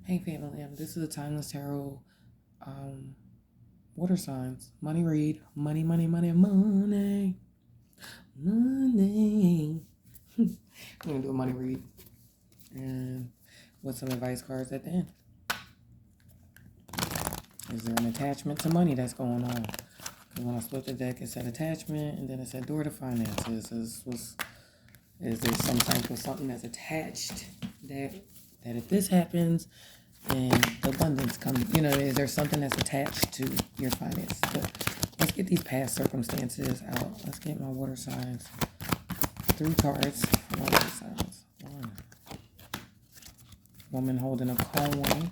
Hey Famalam, this is a timeless tarot um water signs. Money read. Money, money, money, money. Money. I'm gonna do a money read. And with some advice cards at the end. Is there an attachment to money that's going on? Because when I split the deck, it said attachment and then it said door to finances. Is there some type of something that's attached that if this happens, and the abundance comes, is there something that's attached to your finances? But let's get these past circumstances out. Let's get my water signs. 3 cards for my water signs. 1. Woman holding a coin.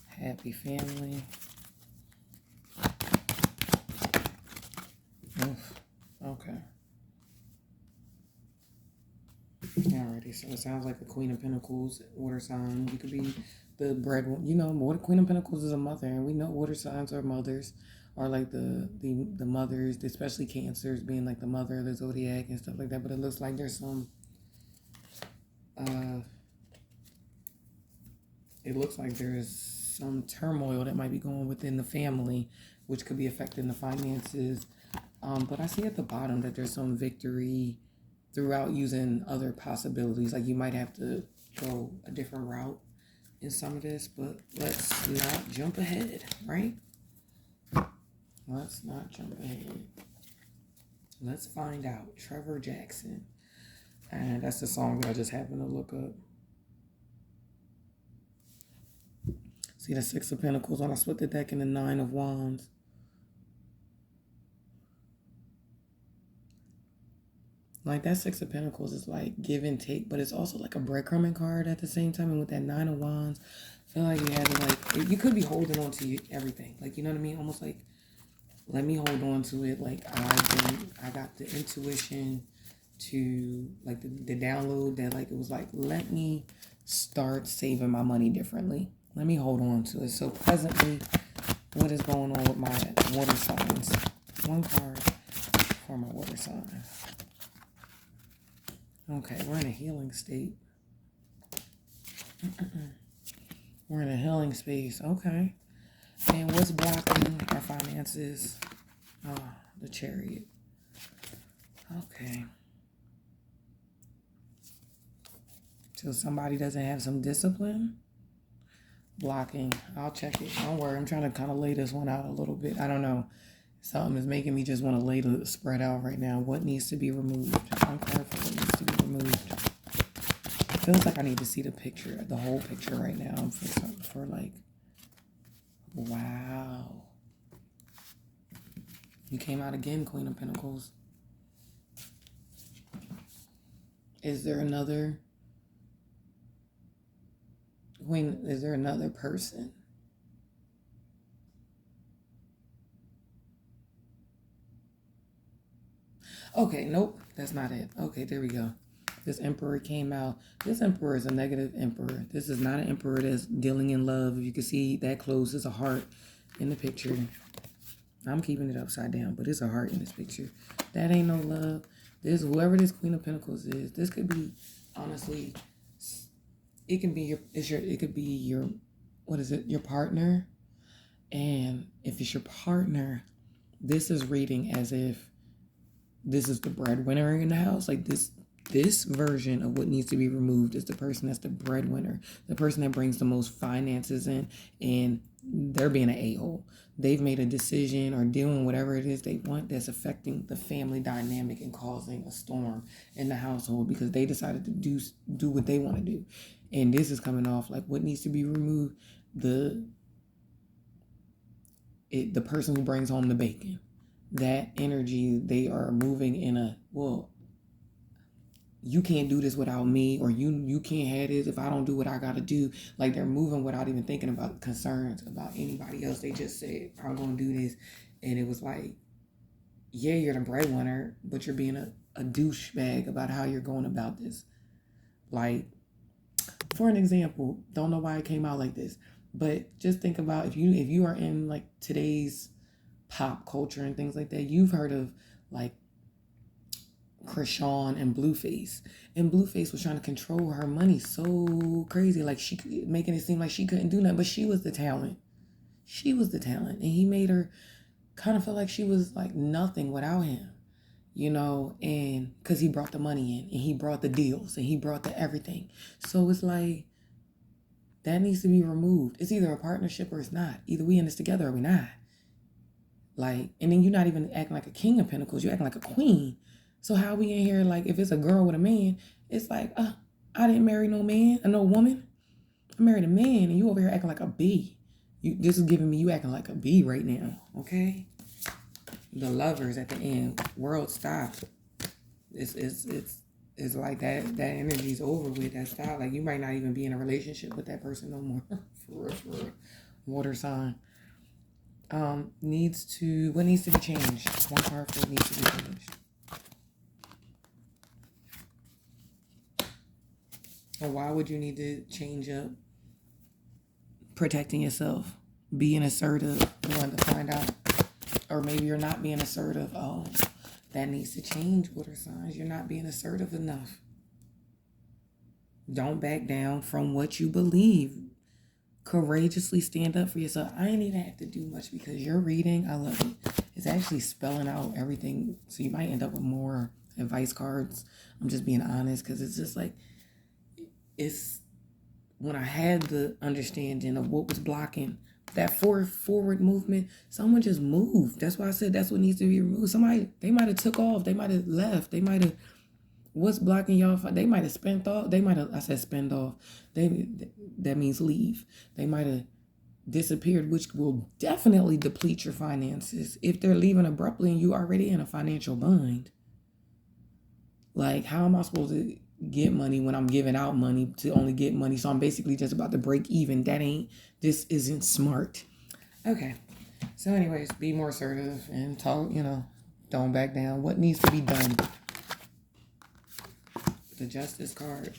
Happy family. Oof. Okay. Alrighty, so it sounds like a Queen of Pentacles water sign. You could be the bread one. Queen of Pentacles is a mother, and we know water signs are mothers, are like the mothers, especially Cancers being like the mother of the zodiac and stuff like that. But it looks like there's some it looks like there's some turmoil that might be going within the family, which could be affecting the finances. But I see at the bottom that there's some victory throughout using other possibilities. Like you might have to go a different route in some of this, but let's not jump ahead, right? Let's not jump ahead. Let's find out. Trevor Jackson. And that's the song that I just happened to look up. See the 6 of Pentacles when I split the deck in the 9 of Wands. Like that 6 of Pentacles is like give and take, but it's also like a breadcrumbing card at the same time. And with that 9 of Wands, I feel like you had to you could be holding on to everything. Like, you know what I mean? Almost like, let me hold on to it. Like I got the intuition to like the download that like, it was like, let me start saving my money differently. Let me hold on to it. So presently, what is going on with my water signs? 1 card for my water sign. Okay, we're in a healing state. We're in a healing space. Okay. And what's blocking our finances? Oh, the Chariot. Okay. So somebody doesn't have some discipline? Blocking. I'll check it. Don't worry. I'm trying to kind of lay this one out a little bit. I don't know. Something is making me just want to lay the spread out right now. What needs to be removed? I'm clear for what needs to be removed. It feels like I need to see the picture, the whole picture right now for like, wow. You came out again, Queen of Pentacles. Is there another Queen? Is there another person? Okay, nope, that's not it. Okay, there we go. This Emperor came out. This Emperor is a negative Emperor. This is not an Emperor that's dealing in love. If you can see that close is a heart in the picture. I'm keeping it upside down, but it's a heart in this picture. That ain't no love. This, whoever this Queen of Pentacles is, this could be, honestly, it can be it could be your, what is it, your partner. And if it's your partner, this is reading as if this is the breadwinner in the house. Like this version of what needs to be removed is the person that's the breadwinner, the person that brings the most finances in, and they're being an a-hole. They've made a decision or doing whatever it is they want that's affecting the family dynamic and causing a storm in the household because they decided to do what they want to do. And this is coming off like what needs to be removed. The person who brings home the bacon, that energy, they are moving in a, well, you can't do this without me, or you can't have this if I don't do what I gotta do. Like they're moving without even thinking about concerns about anybody else. They just said, I'm gonna do this. And it was like, yeah, you're the breadwinner, but you're being a douchebag about how you're going about this. Like, for an example, don't know why it came out like this, but just think about if you are in like today's pop culture and things like that, you've heard of like Krishan and Blueface. And Blueface was trying to control her money so crazy, like making it seem like she couldn't do nothing, but she was the talent. She was the talent. And he made her kind of feel like she was like nothing without him, and because he brought the money in and he brought the deals and he brought the everything. So it's like, that needs to be removed. It's either a partnership or it's not. Either we in this together or we not. Like, and then you're not even acting like a king of pentacles. You're acting like a queen. So how we in here, like, if it's a girl with a man, it's like, I didn't marry no man, no woman. I married a man, and you over here acting like a B. This is giving me you acting like a B right now, okay? The Lovers at the end. World stop. It's like that energy's over with. That style. Like, you might not even be in a relationship with that person no more. For real. Water sign. What needs to be changed? One card for what needs to be changed. Or why would you need to change up? Protecting yourself. Being assertive. You want to find out. Or maybe you're not being assertive. Oh, that needs to change, water signs. You're not being assertive enough. Don't back down from what you believe. Courageously stand up for yourself. I ain't even have to do much because your reading, I love it. It's actually spelling out everything. So you might end up with more advice cards. I'm just being honest because it's just like, it's when I had the understanding of what was blocking that forward movement, someone just moved. That's why I said that's what needs to be removed. They might have took off. They might have left. They might have, what's blocking y'all? They might have spent off. I said spend off. That means leave. They might have disappeared, which will definitely deplete your finances. If they're leaving abruptly and you already in a financial bind. Like, how am I supposed to get money when I'm giving out money to only get money? So I'm basically just about to break even. This isn't smart. Okay. So anyways, be more assertive and talk, don't back down. What needs to be done? The Justice card.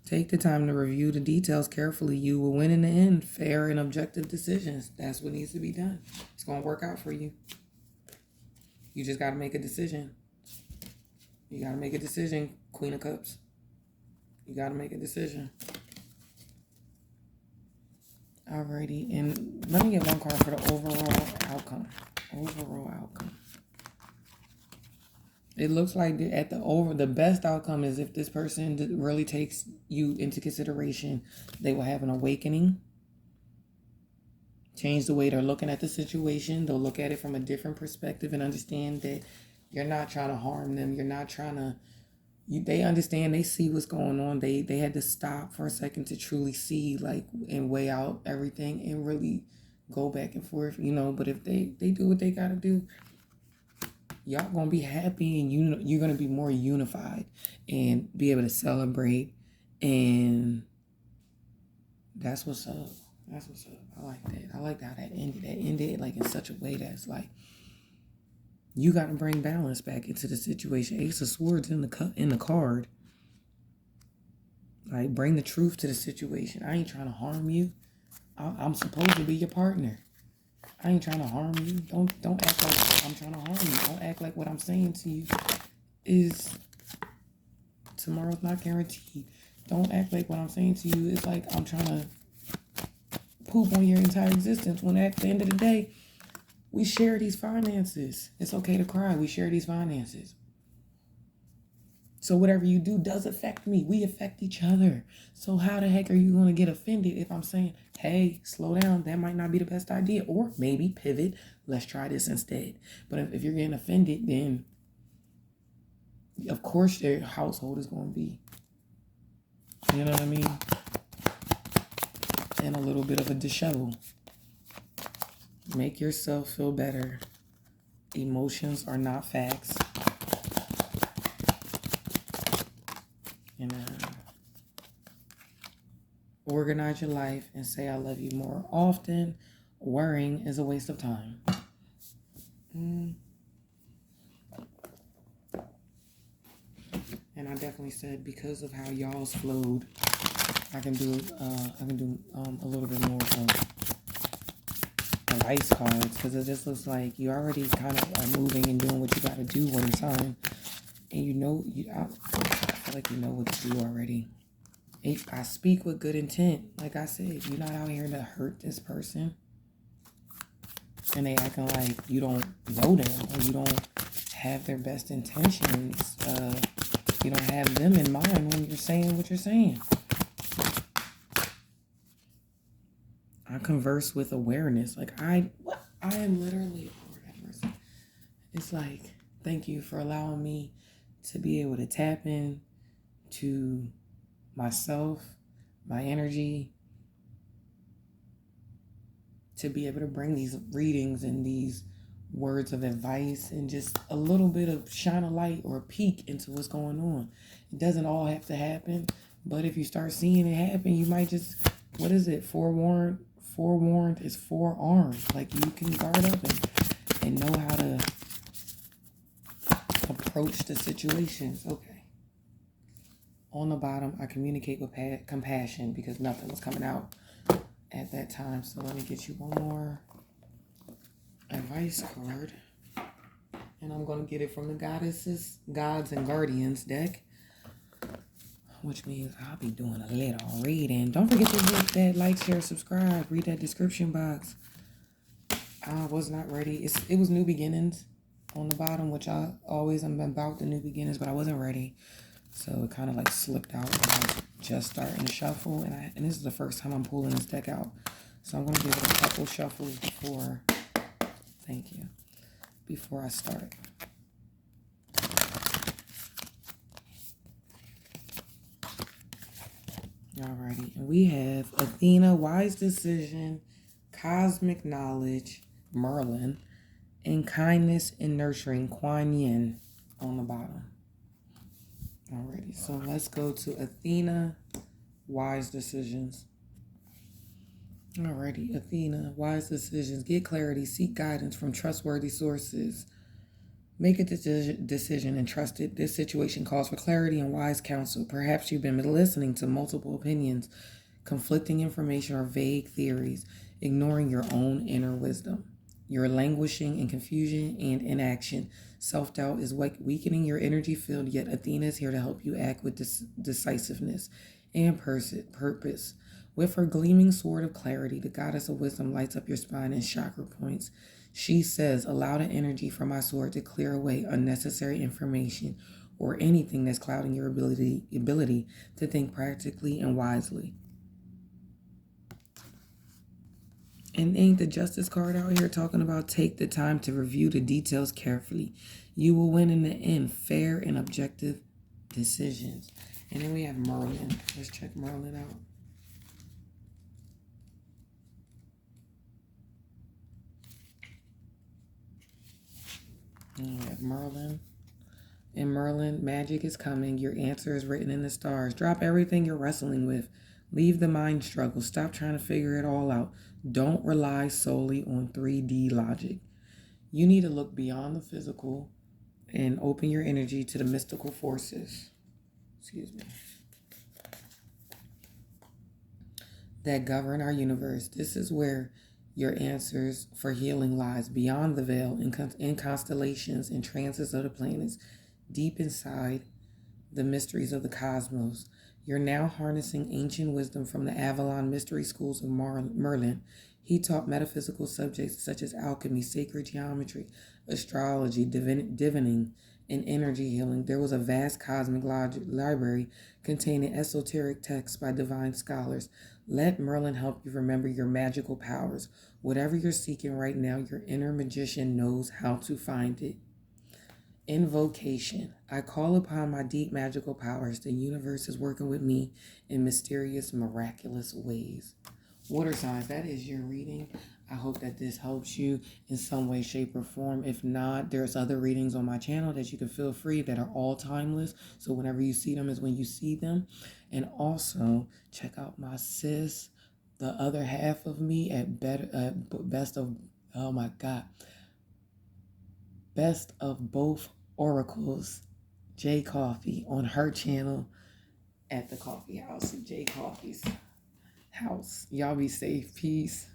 Take the time to review the details carefully. You will win in the end. Fair and objective decisions. That's what needs to be done. It's going to work out for you. You just got to make a decision. You got to make a decision, Queen of Cups. You got to make a decision. Alrighty. And let me get one card for the overall outcome. It looks like the best outcome is if this person really takes you into consideration, they will have an awakening. Change the way they're looking at the situation. They'll look at it from a different perspective and understand that you're not trying to harm them. You're not trying to... They understand. They see what's going on. They had to stop for a second to truly see, like, and weigh out everything and really go back and forth, But if they do what they got to do, y'all going to be happy and you're going to be more unified and be able to celebrate. And that's what's up. I like that. I like how that ended. That ended like in such a way that's like, you got to bring balance back into the situation. Ace of Swords in the card. Like, bring the truth to the situation. I ain't trying to harm you. I'm supposed to be your partner. I ain't trying to harm you. Don't act like I'm trying to harm you. Don't act like what I'm saying to you is tomorrow's not guaranteed. Don't act like what I'm saying to you is like I'm trying to poop on your entire existence, when at the end of the day, we share these finances. It's okay to cry. We share these finances. So whatever you do does affect me. We affect each other. So how the heck are you going to get offended if I'm saying, hey, slow down, that might not be the best idea. Or maybe pivot, let's try this instead. But if you're getting offended, then of course your household is going to be, you know what I mean? And a little bit of a dishevel. Make yourself feel better. Emotions are not facts. And organize your life and say I love you more often. Worrying is a waste of time. And I definitely said because of how y'all's flowed, I can do a little bit more of advice cards, because it just looks like you already kind of are moving and doing what you got to do, water sign. And I feel like you know what to do already. I speak with good intent. Like I said, you're not out here to hurt this person. And they acting like you don't know them, or you don't have their best intentions. You don't have them in mind when you're saying what you're saying. I converse with awareness. Like I am literally, Lord have mercy. It's like, thank you for allowing me to be able to tap in to myself, my energy, to be able to bring these readings and these words of advice and just a little bit of shine a light or a peek into what's going on. It doesn't all have to happen, but if you start seeing it happen, you might just, what is it? Forewarned is forearmed. Like you can guard up and know how to approach the situations. Okay. On the bottom, I communicate with compassion because nothing was coming out at that time. So let me get you one more advice card. And I'm going to get it from the Goddesses, Gods, and Guardians deck. Which means I'll be doing a little reading. Don't forget to hit that like, share, subscribe. Read that description box. I was not ready. It was new beginnings on the bottom, which I always am about the new beginnings, but I wasn't ready. So it kind of like slipped out when I was just starting to shuffle. And this is the first time I'm pulling this deck out. So I'm going to give it a couple shuffles before, thank you, before I start. Alrighty, and we have Athena, Wise Decision, Cosmic Knowledge, Merlin, and Kindness and Nurturing, Kuan Yin on the bottom. Alrighty, so let's go to Athena, Wise Decisions. Alrighty, Athena, Wise Decisions. Get clarity, seek guidance from trustworthy sources. Make a decision and trust it. This situation calls for clarity and wise counsel. Perhaps you've been listening to multiple opinions, conflicting information, or vague theories, ignoring your own inner wisdom. You're languishing in confusion and inaction. Self-doubt is weakening your energy field, yet Athena is here to help you act with decisiveness and purpose. With her gleaming sword of clarity, the goddess of wisdom lights up your spine and chakra points. She says, allow the energy from my sword to clear away unnecessary information or anything that's clouding your ability to think practically and wisely. And ain't the Justice card out here talking about take the time to review the details carefully. You will win in the end, fair and objective decisions. And then we have Merlin. Let's check Merlin out. And we have Merlin. In Merlin, magic is coming. Your answer is written in the stars. Drop everything you're wrestling with. Leave the mind struggle. Stop trying to figure it all out. Don't rely solely on 3D logic. You need to look beyond the physical and open your energy to the mystical forces. That govern our universe. This is where your answers for healing lies, beyond the veil, in constellations and transits of the planets, deep inside the mysteries of the cosmos. You're now harnessing ancient wisdom from the Avalon mystery schools of Merlin. He taught metaphysical subjects such as alchemy, sacred geometry, astrology, divining, and energy healing. There was a vast cosmic library containing esoteric texts by divine scholars. Let Merlin help you remember your magical powers. Whatever you're seeking right now, your inner magician knows how to find it. Invocation. I call upon my deep magical powers. The universe is working with me in mysterious, miraculous ways. Water signs, that is your reading. I hope that this helps you in some way, shape, or form. If not, there's other readings on my channel that you can feel free that are all timeless. So whenever you see them is when you see them. And also, check out my sis, the other half of me at Best of Both Oracles, J Coffee, on her channel at the coffee house, J Coffee's house. Y'all be safe. Peace.